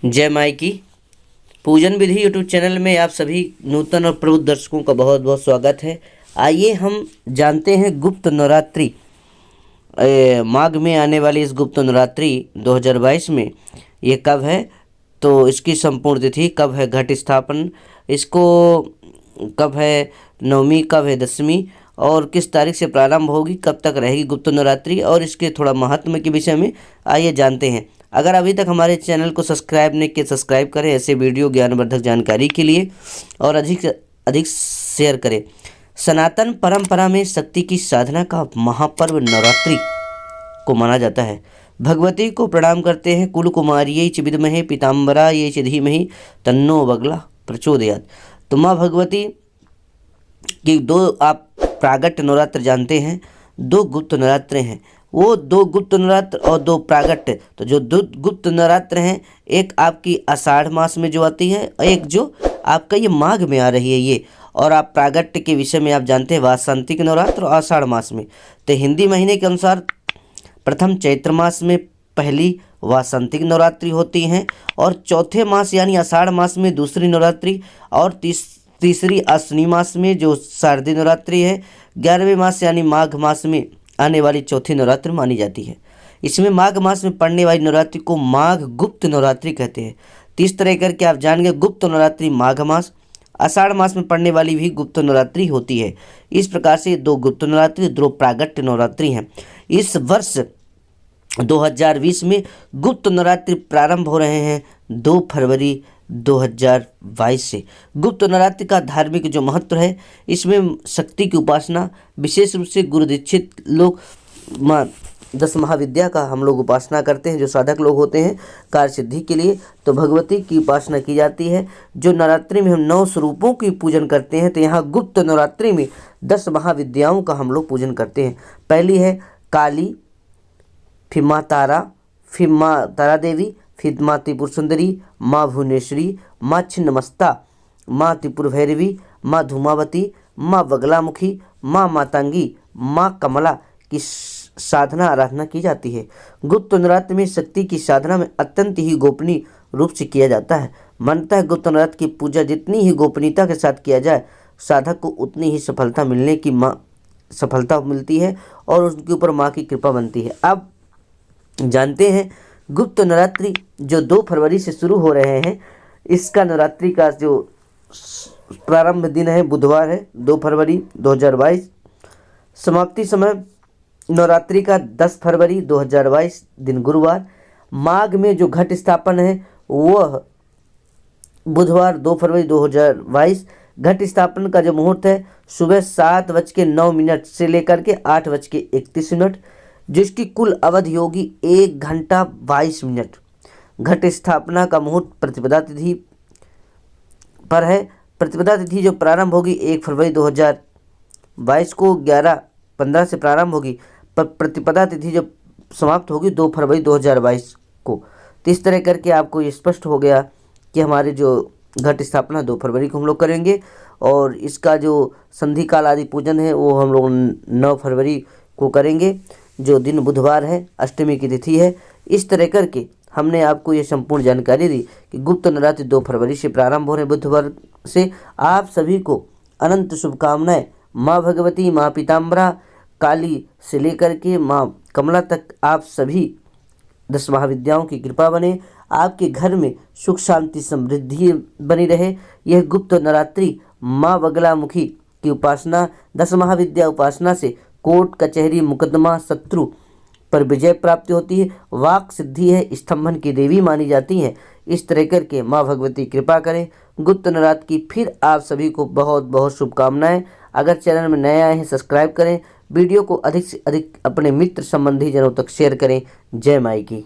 जय माई की। पूजन विधि यूट्यूब चैनल में आप सभी नूतन और प्रबुद्ध दर्शकों का बहुत बहुत स्वागत है। आइए हम जानते हैं गुप्त नवरात्रि, माघ में आने वाली इस गुप्त नवरात्रि 2022 में ये कब है, तो इसकी संपूर्ण तिथि कब है, घट स्थापन इसको कब है, नवमी कब है, दशमी, और किस तारीख से प्रारंभ होगी, कब तक रहेगी गुप्त नवरात्रि, और इसके थोड़ा महत्व के विषय में आइए जानते हैं। अगर अभी तक हमारे चैनल को सब्सक्राइब नहीं किया, सब्सक्राइब करें ऐसे वीडियो ज्ञानवर्धक जानकारी के लिए, और अधिक से अधिक शेयर करें। सनातन परंपरा में शक्ति की साधना का महापर्व नवरात्रि को माना जाता है। भगवती को प्रणाम करते हैं। कुल कुमारिये च विद्महे पीताम्बरा ये च धीमहि तन्नो बगला प्रचोदयात्। तो माँ भगवती की दो आप प्रागट्य नवरात्र जानते हैं, दो गुप्त नवरात्र हैं। वो दो गुप्त नवरात्र और दो प्रागट्य। तो जो दो गुप्त नवरात्र हैं, एक आपकी आषाढ़ मास में जो आती है, एक जो आपका ये माघ में आ रही है ये। और आप प्रागट्य के विषय में आप जानते हैं वासंतिक नवरात्र और आषाढ़ मास में। तो हिंदी महीने के अनुसार प्रथम चैत्र मास में पहली वासंतिक नवरात्रि होती हैं, और चौथे मास यानी आषाढ़ मास में दूसरी नवरात्रि, और तीसरी अश्विनी मास में जो शारदीय नवरात्रि है, 11वें मास यानी माघ मास में आने वाली चौथी नवरात्रि मानी जाती है। इसमें माघ मास में पड़ने वाली नवरात्रि को माघ गुप्त नवरात्रि कहते हैं। तो इस तरह करके आप जान गए गुप्त नवरात्रि माघ मास, आषाढ़ मास में पड़ने वाली भी गुप्त नवरात्रि होती है। इस प्रकार से दो गुप्त नवरात्रि, दो प्रागट्य नवरात्रि हैं। इस वर्ष 2020 में गुप्त नवरात्रि प्रारंभ हो रहे हैं 2 फरवरी 2022 से। गुप्त नवरात्रि का धार्मिक जो महत्व है, इसमें शक्ति की उपासना, विशेष रूप से गुरु दीक्षित लोग माँ 10 महाविद्या का हम लोग उपासना करते हैं, जो साधक लोग होते हैं कार्य सिद्धि के लिए। तो भगवती की उपासना की जाती है। जो नवरात्रि में हम 9 स्वरूपों की पूजन करते हैं, तो यहाँ गुप्त नवरात्रि में 10 महाविद्याओं का हम लोग पूजन करते हैं। पहली है काली, फिर माँ तारा, फिर माँ तारा देवी, फिर माँ त्रिपुर सुंदरी, माँ भुवनेश्वरी, माँ छिन्नमस्ता, माँ त्रिपुर भैरवी, माँ धूमावती, माँ बगलामुखी, माँ मातंगी, माँ कमला की साधना आराधना की जाती है। गुप्त नवरात्र में शक्ति की साधना में अत्यंत ही गोपनीय रूप से किया जाता है। मानता है गुप्त नवरात्र की पूजा जितनी ही गोपनीयता के साथ किया जाए, साधक को उतनी ही सफलता मिलने की सफलता मिलती है, और उसके ऊपर माँ की कृपा बनती है। अब जानते हैं गुप्त नवरात्रि जो 2 फरवरी से शुरू हो रहे हैं, इसका नवरात्रि का जो प्रारंभ दिन है बुधवार है 2 फरवरी 2022। समाप्ति समय नवरात्रि का 10 फरवरी 2022 दिन गुरुवार। माघ में जो घट स्थापन है वह बुधवार 2 फरवरी 2022। घट स्थापन का जो मुहूर्त है सुबह 7:09 से लेकर के 8:31, जिसकी कुल अवधि होगी 1 घंटा 22 मिनट। घट स्थापना का मुहूर्त प्रतिपदा तिथि पर है। प्रतिपदा तिथि जो प्रारंभ होगी 1 फरवरी 2022 को 11:15 से प्रारंभ होगी, पर प्रतिपदा तिथि जो समाप्त होगी 2 फरवरी 2022 को। तो इस तरह करके आपको ये स्पष्ट हो गया कि हमारे जो घट स्थापना 2 फरवरी को हम लोग करेंगे, और इसका जो संधि काल आदि पूजन है वो हम लोग 9 फरवरी को करेंगे, जो दिन बुधवार है, अष्टमी की तिथि है। इस तरह करके हमने आपको ये संपूर्ण जानकारी दी कि गुप्त नवरात्रि 2 फरवरी से प्रारंभ हो रहे बुधवार से। आप सभी को अनंत शुभकामनाएं। माँ भगवती, माँ पीताम्बरा, काली से लेकर के माँ कमला तक आप सभी 10 महाविद्याओं की कृपा बने। आपके घर में सुख शांति समृद्धि बनी रहे। यह गुप्त नवरात्रि माँ बगलामुखी की उपासना, 10 महाविद्या उपासना से कोर्ट कचहरी मुकदमा शत्रु पर विजय प्राप्ति होती है। वाक सिद्धि है, स्तंभन की देवी मानी जाती है। इस तरह करके माँ भगवती कृपा करें। गुप्त नवरात्र की फिर आप सभी को बहुत बहुत शुभकामनाएं। अगर चैनल में नए आए हैं सब्सक्राइब करें, वीडियो को अधिक से अधिक अपने मित्र संबंधी जनों तक शेयर करें। जय माई की।